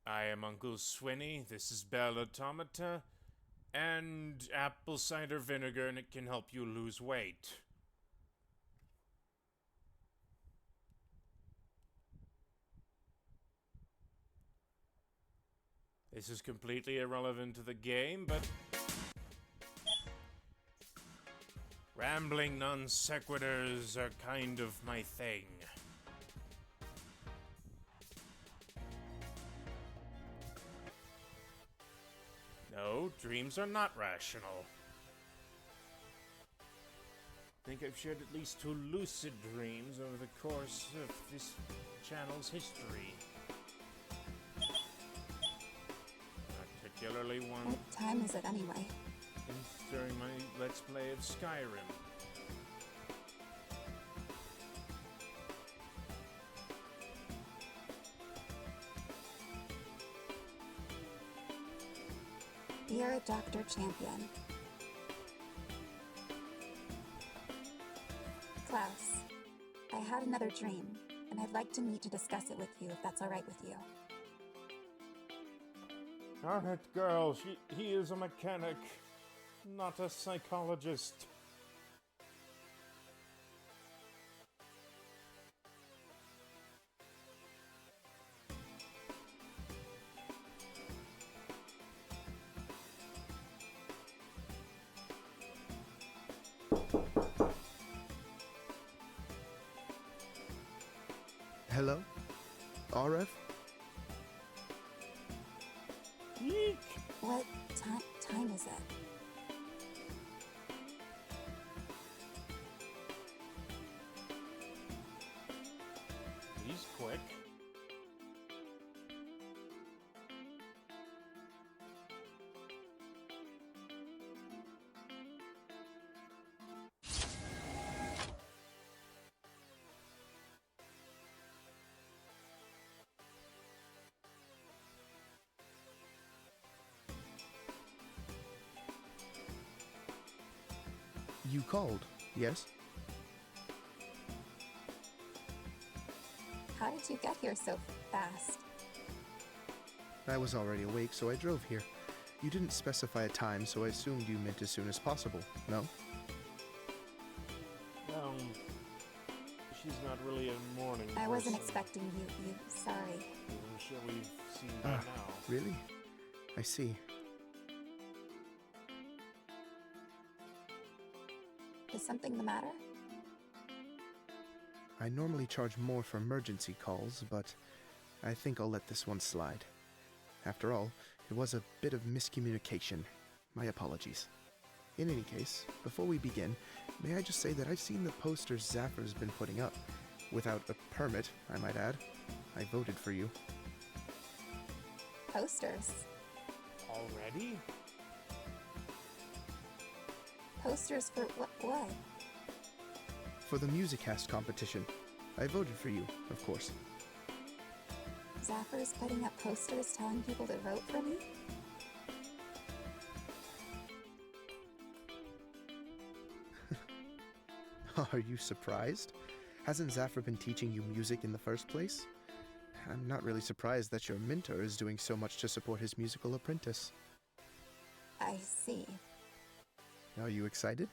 I am Uncle Swinney. This is Belle Automata, and apple cider vinegar, and it can help you lose weight. This is completely irrelevant to the game, but rambling non sequiturs are kind of my thing. No, dreams are not rational. I think I've shared at least 2 lucid dreams over the course of this channel's history. Particularly one What time is it anyway? during my Let's Play of Skyrim. Dear Dr. Champion. Klaus, I had another dream, and I'd like to meet to discuss it with you, if that's alright with you. Alright, girl, he is a mechanic, not a psychologist. Hello? Aureve? Eek! What time is it? He's quick. You called, yes? How did you get here so fast? I was already awake, so I drove here. You didn't specify a time, so I assumed you meant as soon as possible, no? She's not really a morning I wasn't person. expecting you. Sorry. I'm sure we've seen by now. Really? I see. Is something the matter? I normally charge more for emergency calls, but I think I'll let this one slide. After all, it was a bit of miscommunication. My apologies. In any case, before we begin, may I just say that I've seen the posters Zafir's been putting up. Without a permit, I might add. I voted for you. Posters. Already? Posters for what? For the Musicast competition. I voted for you, of course. Zafir's putting up posters telling people to vote for me? Are you surprised? Hasn't Zafir been teaching you music in the first place? I'm not really surprised that your mentor is doing so much to support his musical apprentice. I see. Are you excited?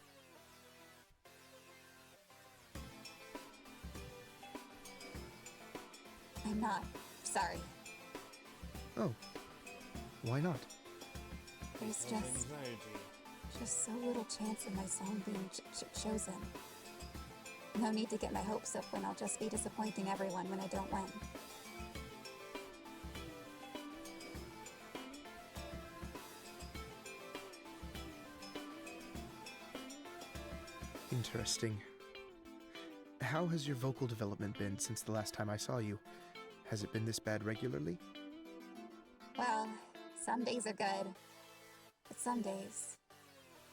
I'm not. Sorry. Oh. Why not? There's Anxiety. just so little chance of my song being chosen. No need to get my hopes up when I'll just be disappointing everyone when I don't win. Interesting. How has your vocal development been since the last time I saw you? Has it been this bad regularly? Well, some days are good, but some days,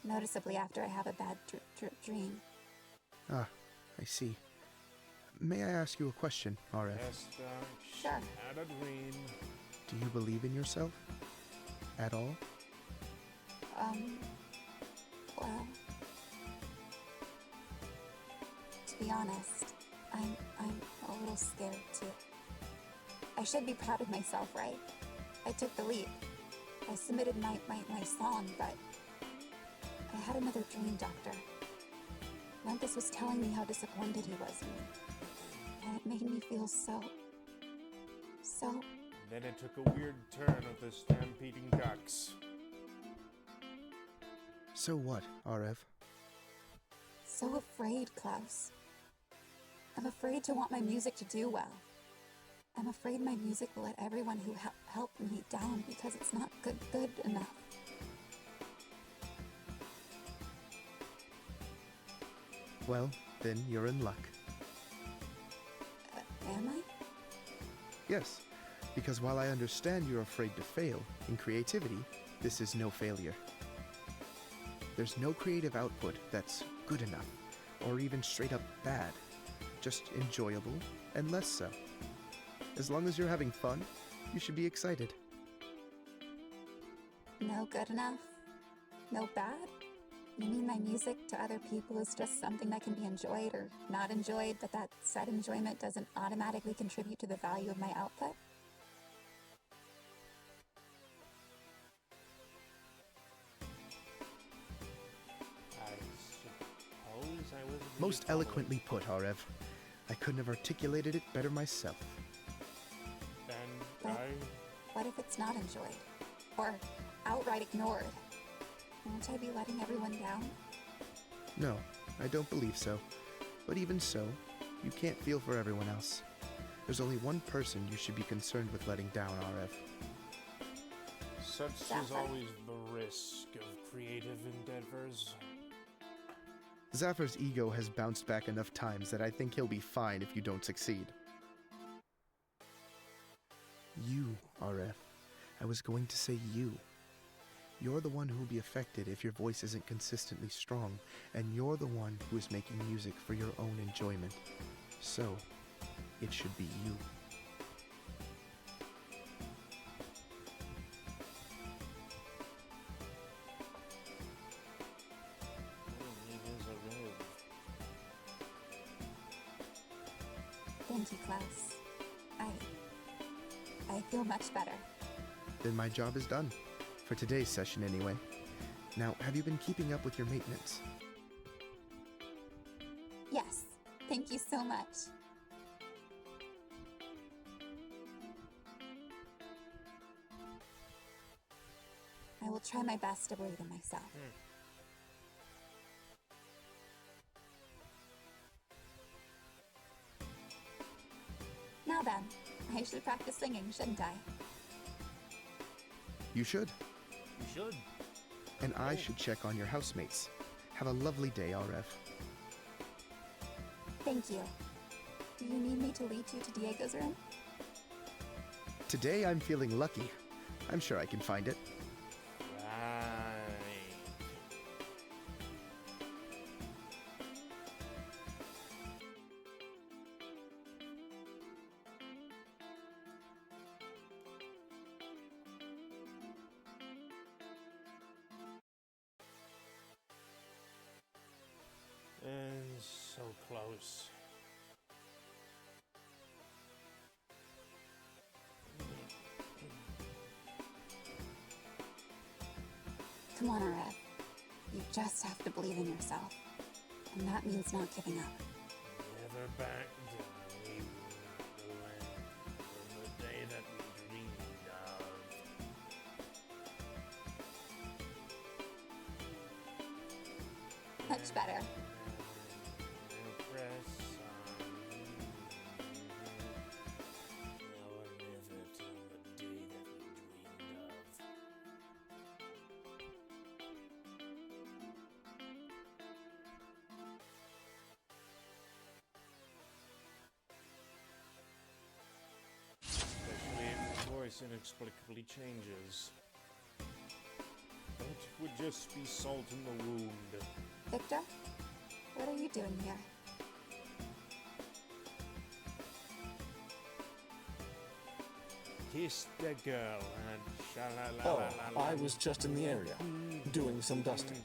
noticeably after I have a bad dream. Ah, I see. May I ask you a question, Aureve? Yes, Doc. Sure. Had a dream. Do you believe in yourself? At all? Well, to be honest, I'm a little scared too. I should be proud of myself, right? I took the leap. I submitted my song, but I had another dream, Doctor. Memphis was telling me how disappointed he was in me. And it made me feel so... Then it took a weird turn with the stampeding ducks. So what, Aurev? so afraid, Klaus. I'm afraid to want my music to do well. I'm afraid my music will let everyone who helped me down because it's not good enough. Well, then you're in luck. Am I? Yes, because while I understand you're afraid to fail, in creativity, this is no failure. There's no creative output that's good enough, or even straight up bad. Just enjoyable, and less so. As long as you're having fun, you should be excited. No good enough? No bad? You mean my music to other people is just something that can be enjoyed or not enjoyed, but that said enjoyment doesn't automatically contribute to the value of my output? I suppose I was Most eloquently put, Aureve. I couldn't have articulated it better myself. And What if it's not enjoyed? Or outright ignored? Won't I be letting everyone down? No, I don't believe so. But even so, you can't feel for everyone else. There's only one person you should be concerned with letting down, Aureve. Such is Zafar? always the risk of creative endeavors. Zafar's ego has bounced back enough times that I think he'll be fine if you don't succeed. You, Aureve. I was going to say you. You're the one who will be affected if your voice isn't consistently strong, and you're the one who is making music for your own enjoyment. So, it should be you. Thank you, Klaus. I feel much better. Then my job is done. For today's session, anyway. Now, have you been keeping up with your maintenance? Yes, thank you so much. I will try my best to believe in myself. Now then, I should practice singing, shouldn't I? You should. You should. And I should check on your housemates. Have a lovely day, Aureve. Thank you. Do you need me to lead you to Diego's room? Today I'm feeling lucky. I'm sure I can find it. Right. And so close. Come on, Aureve. You just have to believe in yourself. And that means not giving up. Never back down. We will the land for the day that we dreamed of. Much better. Press on. Now or never till the day that we dreamed of. Especially if the voice inexplicably changes. That would just be salt in the wound. Victor? What are you doing here? Kiss the girl and sha-la-la-la-la-la. Oh, I was just in the area, doing some dusting.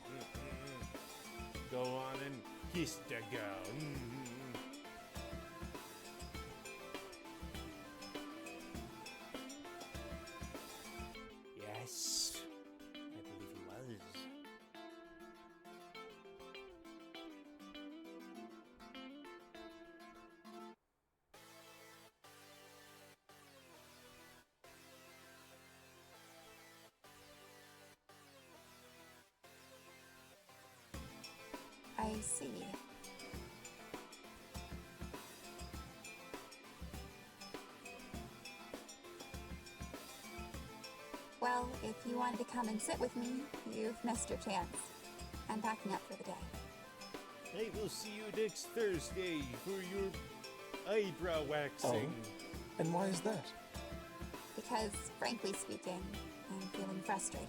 Go on and kiss the girl. I see. Well, if you wanted to come and sit with me, you've missed your chance. I'm packing up for the day. I will see you next Thursday for your eyebrow waxing. Oh? And why is that? Because, frankly speaking, I'm feeling frustrated.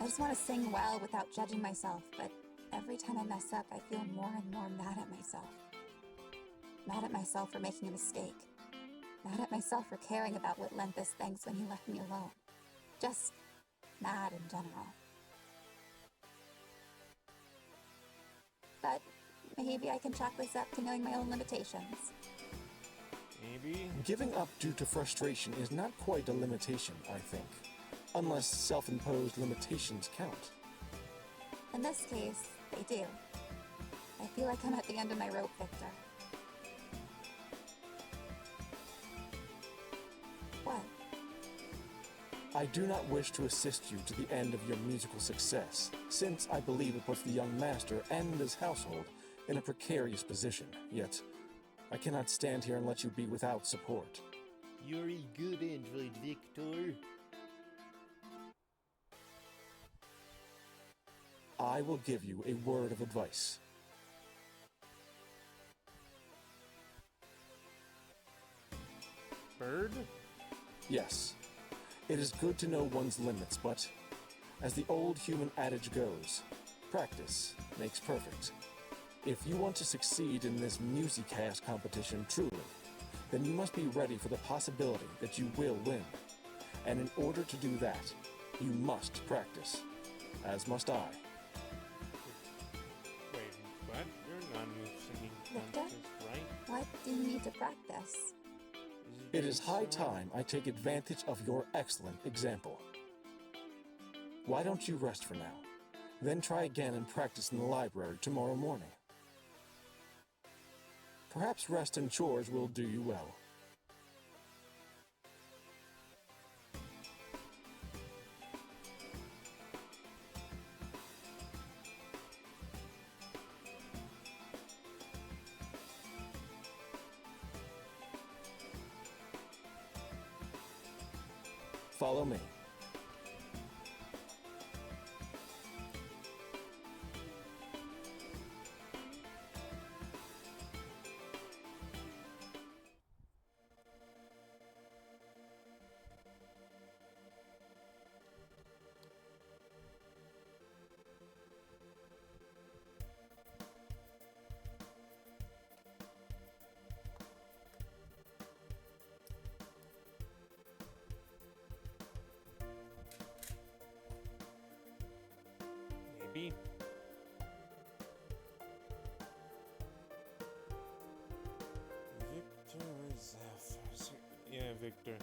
I just want to sing well without judging myself, but every time I mess up, I feel more and more mad at myself. Mad at myself for making a mistake. Mad at myself for caring about what Lenthus thinks when he left me alone. Just mad in general. But maybe I can chalk this up to knowing my own limitations. Maybe? Giving up due to frustration is not quite a limitation, I think. Unless self-imposed limitations count. In this case, they do. I feel like I'm at the end of my rope, Victor. What? I do not wish to assist you to the end of your musical success, since I believe it puts the young master and his household in a precarious position, yet I cannot stand here and let you be without support. You're a good android, Victor. I will give you a word of advice. Bird? Yes, it is good to know one's limits, but as the old human adage goes, practice makes perfect. If you want to succeed in this Musicast competition truly, then you must be ready for the possibility that you will win. And in order to do that, you must practice, as must I. Wait, what? You're not singing Victor? contest, right? What do you need to practice? It is high time I take advantage of your excellent example. Why don't you rest for now? Then try again and practice in the library tomorrow morning. Perhaps rest and chores will do you well. Follow me. Maybe? Victor Zephyr. Yeah, Victor.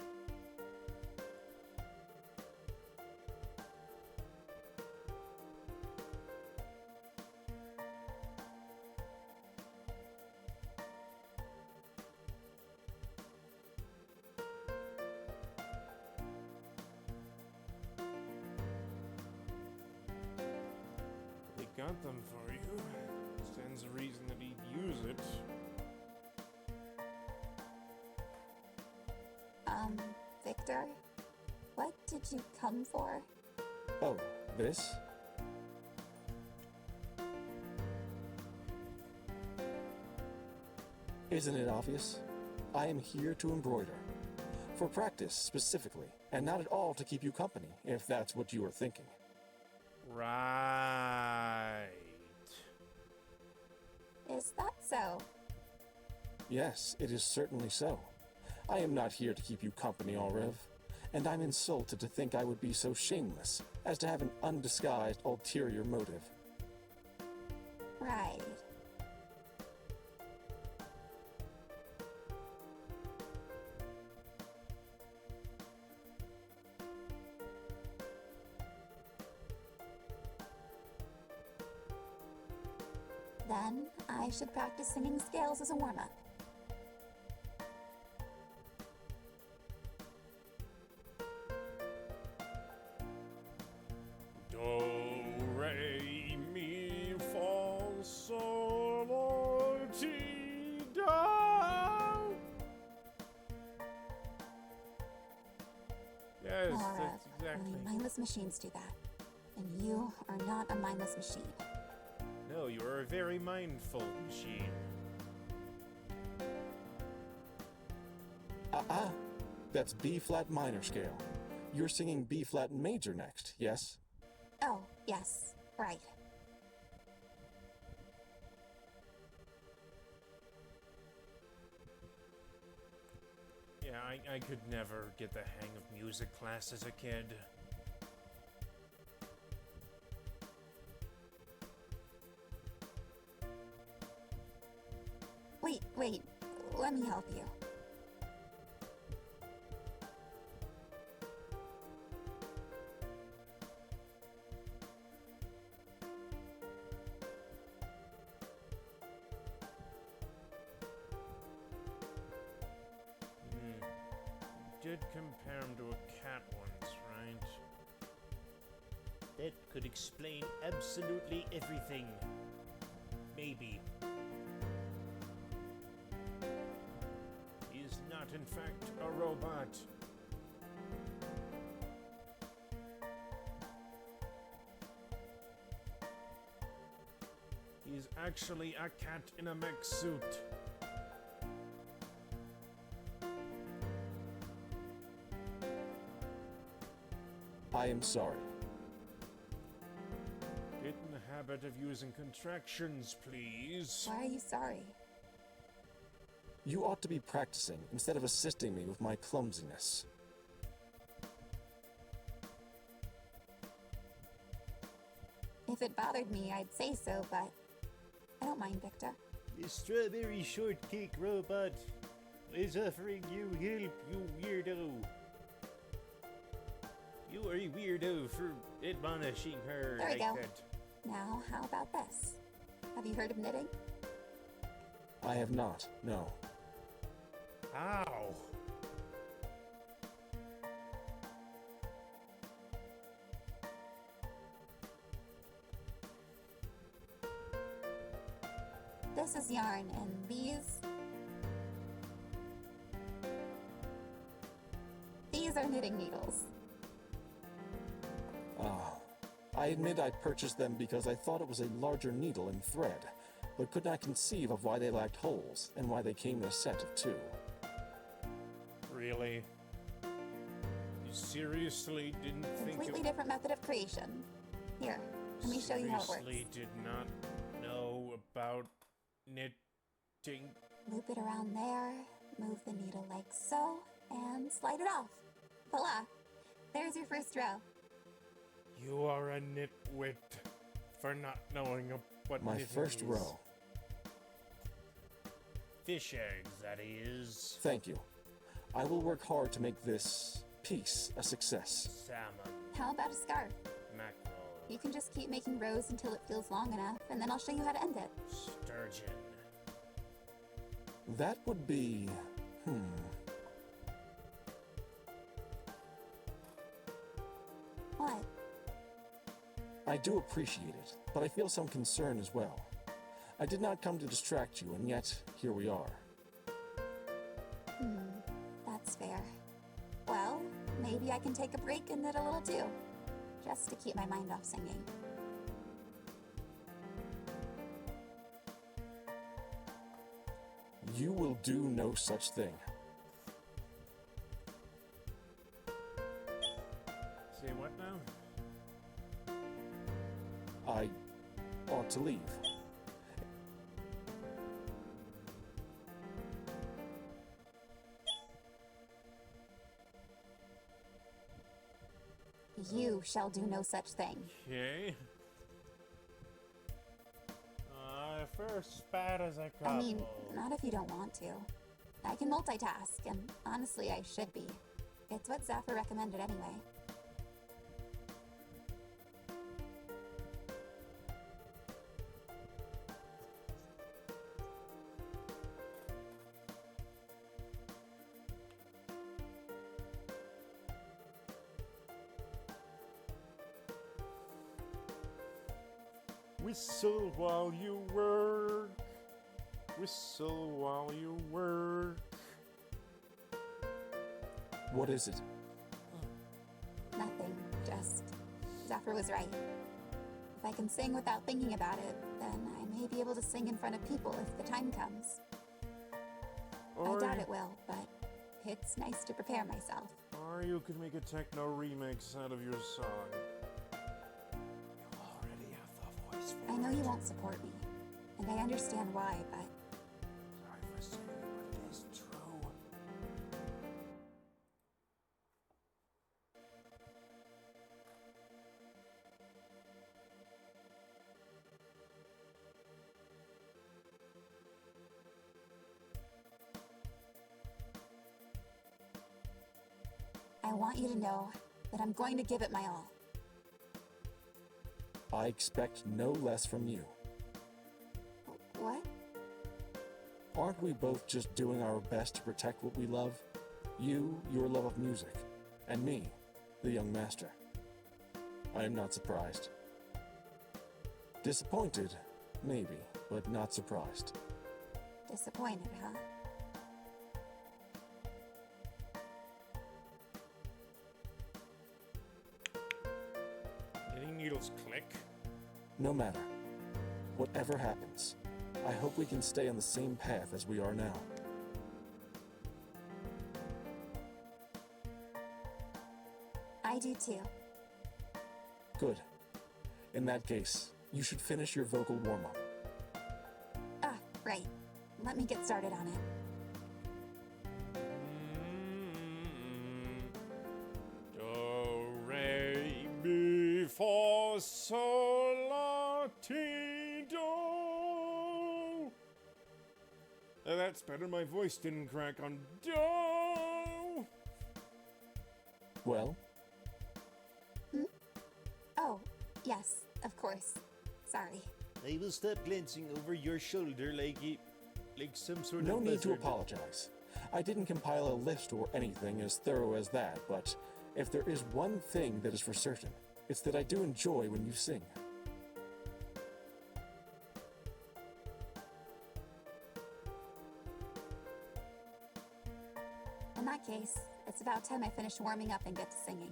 He got them for you. Stands a reason that he'd use it. Victor? What did you come for? Oh, this? Isn't it obvious? I am here to embroider. For practice, specifically, and not at all to keep you company, if that's what you are thinking. Right. Is that so? Yes, it is certainly so. I am not here to keep you company, Aureve, and I'm insulted to think I would be so shameless as to have an undisguised ulterior motive. Right. Then I should practice singing scales as a warm-up. Do, re, mi, fa, Yes, Or that's exactly. only mindless machines do that. And you are not a mindless machine. No, you are a very mindful machine. That's B flat minor scale. You're singing B flat major next, yes? Oh, yes, right. Yeah, I could never get the hang of music class as a kid. Wait, let me help you. Did compare him to a cat once, right? That could explain absolutely everything. Maybe. He is not, in fact, a robot. He is actually a cat in a mech suit. I am sorry. Get in the habit of using contractions, please. Why are you sorry? You ought to be practicing instead of assisting me with my clumsiness. If it bothered me, I'd say so, but I don't mind, Victor. The strawberry shortcake robot is offering you help, you weirdo. You are a weirdo for admonishing her There we like go. that. Now, how about this? Have you heard of knitting? I have not, no. Ow! This is yarn, and these are knitting needles. I admit I purchased them because I thought it was a larger needle and thread, but could not conceive of why they lacked holes and why they came in a set of 2. Really? You seriously didn't think Completely it... different method of creation. Here, let me show you how it works. Seriously did not know about knitting? Loop it around there, move the needle like so, and slide it off. Voila! There's your first row. You are a nitwit for not knowing what My knitting first is. row. Fish eggs, that is. Thank you. I will work hard to make this piece a success. Salmon, How about a scarf? mackerel, You can just keep making rows until it feels long enough, and then I'll show you how to end it. sturgeon. That would be... What? I do appreciate it, but I feel some concern as well. I did not come to distract you, and yet, here we are. That's fair. Well, maybe I can take a break and knit a little too. Just to keep my mind off singing. You will do no such thing. Say what now? I ought to leave. You shall do no such thing. Okay. If we're as bad as a couple. I mean, not if you don't want to. I can multitask, and honestly, I should be. It's what Zephyr recommended anyway. Whistle while you work. Whistle while you work. What is it? Nothing, just Zephyr was right. If I can sing without thinking about it, then I may be able to sing in front of people if the time comes. I doubt it will, but it's nice to prepare myself. Or you could make a techno remix out of your song. You already have the voice for I know it. you won't support me, and I understand why, but Sorry for saying it, but it is true. I want you to know that I'm going to give it my all. I expect no less from you. What? Aren't we both just doing our best to protect what we love? You, your love of music, and me, the young master. I am not surprised. Disappointed, maybe, but not surprised. Disappointed, huh? Knitting needles click. No matter. Whatever happens, I hope we can stay on the same path as we are now. I do too. Good. In that case, you should finish your vocal warm-up. Ah, right. Let me get started on it. Do, re, mi, fa, sol, la, ti, do. That's better. My voice didn't crack on do. Well, Oh, yes, of course. Sorry. I will stop glancing over your shoulder like some sort no of need to buzzard. apologize. I didn't compile a list or anything as thorough as that, but if there is one thing that is for certain, it's that I do enjoy when you sing. In that case, it's about time I finish warming up and get to singing.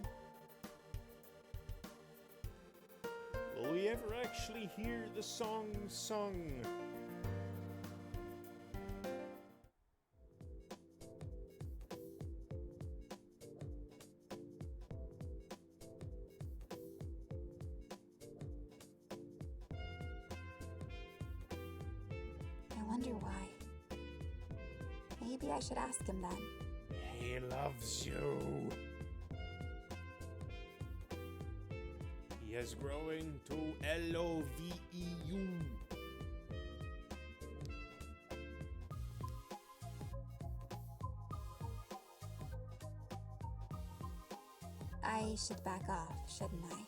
Will we ever actually hear the song sung? I wonder why. Maybe I should ask him then. He loves you. He is growing to L-O-V-E-U. I should back off, shouldn't I?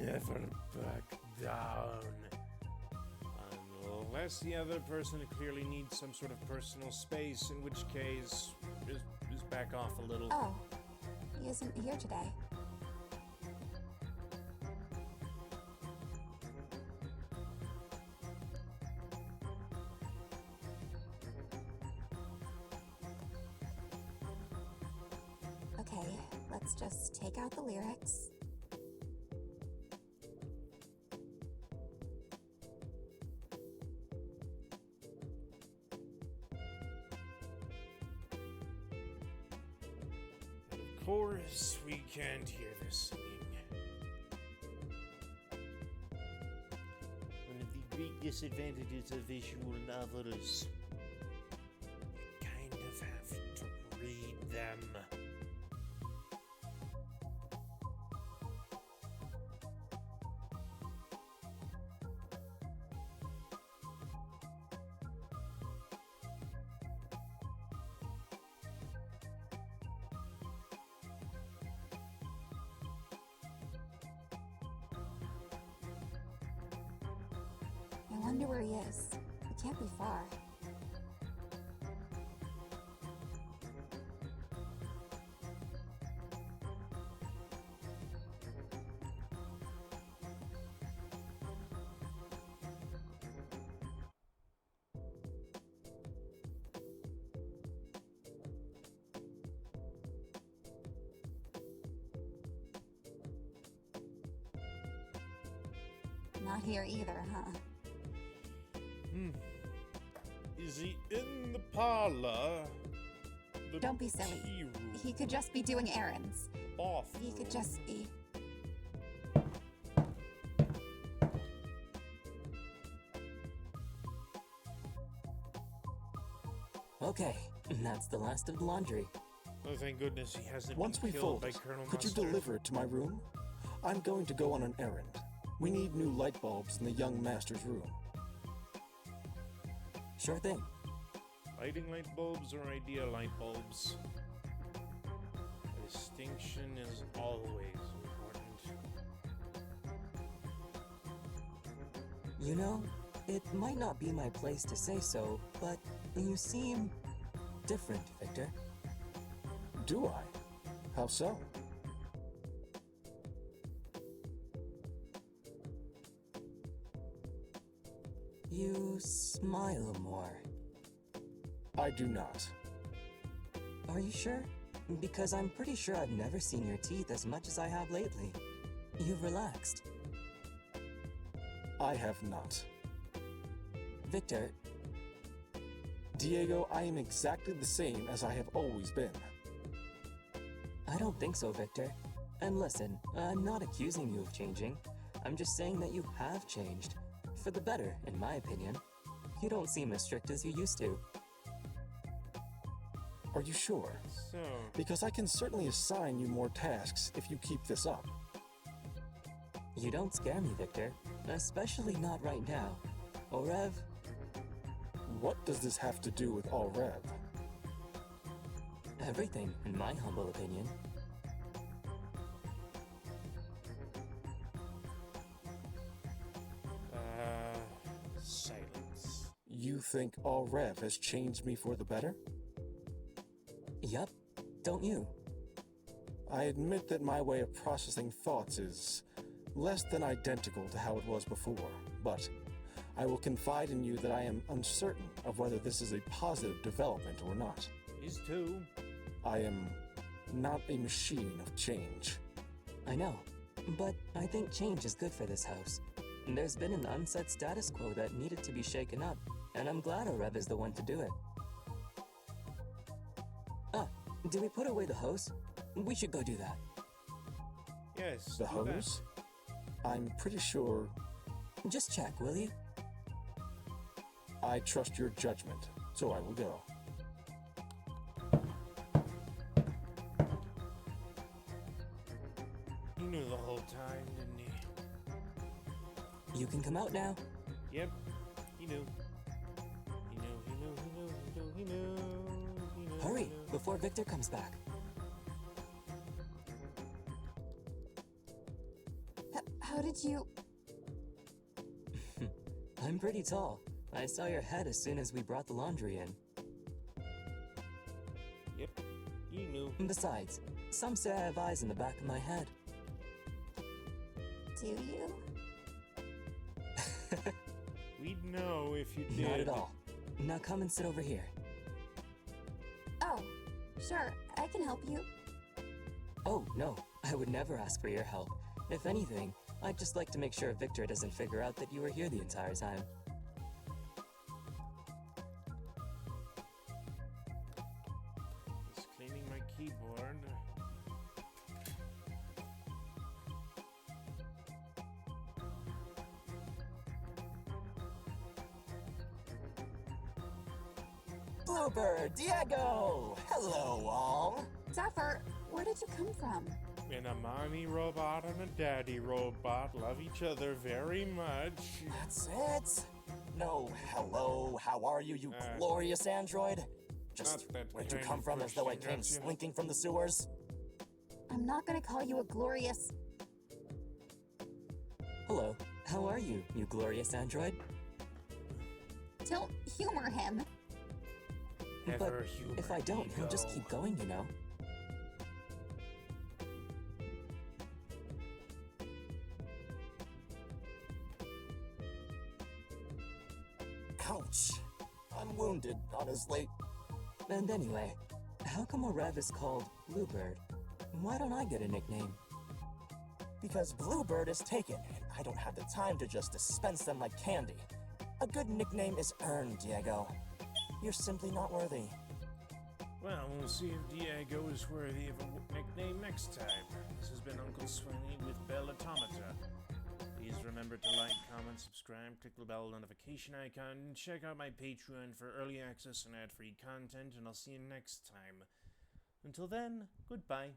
Never back down. Unless the other person clearly needs some sort of personal space, in which case, just back off a little. Oh, he isn't here today. Okay, let's just take out the lyrics. Of course, we can't hear the singing. One of the great disadvantages of visual novels. You kind of have to read them. I wonder where he is. He can't be far. Not here either, huh? Is he in the parlor? The Don't be silly. tea room, He could just be doing errands. bathroom. He could just be... Okay, that's the last of the laundry. Oh, thank goodness he hasn't Once been we killed fold by it, Colonel could you Mustard. deliver it to my room? I'm going to go on an errand. We need new light bulbs in the young master's room. Sure thing. Lighting light bulbs or idea light bulbs? A distinction is always important. You know, it might not be my place to say so, but you seem different, Victor. Do I? How so? You smile more. I do not. Are you sure? Because I'm pretty sure I've never seen your teeth as much as I have lately. You've relaxed. I have not. Victor, Diego, I am exactly the same as I have always been. I don't think so, Victor. And listen, I'm not accusing you of changing. I'm just saying that you have changed. For the better, in my opinion. You don't seem as strict as you used to. Are you sure? So, Because I can certainly assign you more tasks if you keep this up. You don't scare me, Victor. Especially not right now. Aureve, What does this have to do with Aureve? everything, in my humble opinion. silence. You think Aureve has changed me for the better? Yup, don't you? I admit that my way of processing thoughts is less than identical to how it was before, but I will confide in you that I am uncertain of whether this is a positive development or not. These two. I am not a machine of change. I know, but I think change is good for this house. There's been an unset status quo that needed to be shaken up, and I'm glad Aureve is the one to do it. Ah, did we put away the hose? We should go do that. Yes. The do that. hose? I'm pretty sure Just check, will you? I trust your judgment, so I will go. He knew the whole time, didn't he? You can come out now. Yep. He knew. He knew. He knew. He knew. He knew. He knew. He knew. Hurry, He knew. before Victor comes back. How did you... I'm pretty tall. I saw your head as soon as we brought the laundry in. Yep. He knew. Besides, some say I have eyes in the back of my head. Do you? We'd know if you did. Not at all. Now come and sit over here. Oh, sure, I can help you. Oh, no, I would never ask for your help. If anything, I'd just like to make sure Victor doesn't figure out that you were here the entire time. He's cleaning my keyboard. Bluebird, Diego! Hello, all. Zephyr, where did you come from? And a mommy robot and a daddy robot love each other very much. That's it. No, hello, how are you, you Uh, glorious android? Just not that where'd you kind come of from as though I question, came gotcha. slinking from the sewers? I'm not gonna call you a glorious... Hello, how are you, you glorious android? Don't humor him. But Ever human if I don't, he'll just ego. keep going, you know. Ouch. I'm wounded, honestly. And anyway, how come Aureve is called Bluebird? Why don't I get a nickname? Because Bluebird is taken, and I don't have the time to just dispense them like candy. A good nickname is earned, Diego. You're simply not worthy. Well, we'll see if Diego is worthy of a nickname next time. This has been Uncle Swinney with Belle Automata. Please remember to like, comment, subscribe, click the bell notification icon, and check out my Patreon for early access and ad-free content, and I'll see you next time. Until then, goodbye.